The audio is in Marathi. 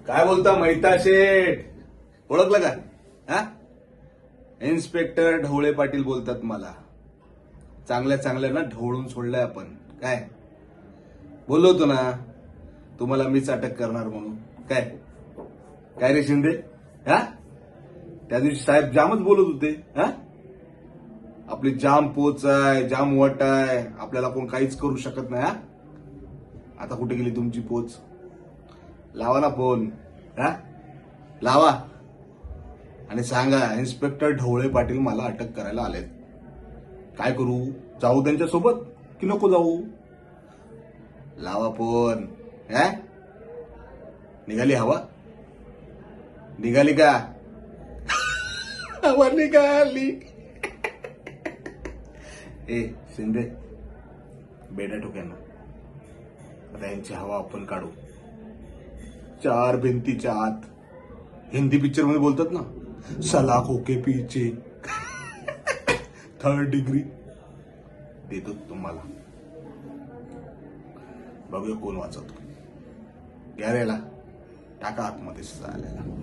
काय बोलता महिता शेठ? ओळखलं का? हा, इन्स्पेक्टर ढवळे पाटील बोलतात मला. चांगल्या चांगल्या ना ढवळून सोडलंय आपण. काय बोललो होतो ना तुम्हाला, मीच अटक करणार म्हणून. काय काय रे शिंदे? हा, त्या दिवशी साहेब जामच बोलत होते. हा, आपली जाम पोच आहे, जाम वट आहे, आपल्याला कोण काहीच करू शकत नाही. हा, आता कुठे गेली तुमची पोच? लावा ना फोन. हा, लावा आणि सांगा इन्स्पेक्टर ढवळे पाटील मला अटक करायला आलेत. काय करू? जाऊ त्यांच्या सोबत की नको जाऊ? लावा फोन. हा, निघाली हवा? निघाली का? हवा निघाली. ए शिंदे, बेड्या ठोक्यांना आता यांची हवा आपण काढू. चार भिंतीच्या आत. हिंदी पिक्चर मध्ये बोलतात ना, सलाखों के पीछे. थर्ड डिग्री देतो तुम्हाला. बघूया कोण वाचवतो. गॅरेला टाका आतमध्ये चालेला.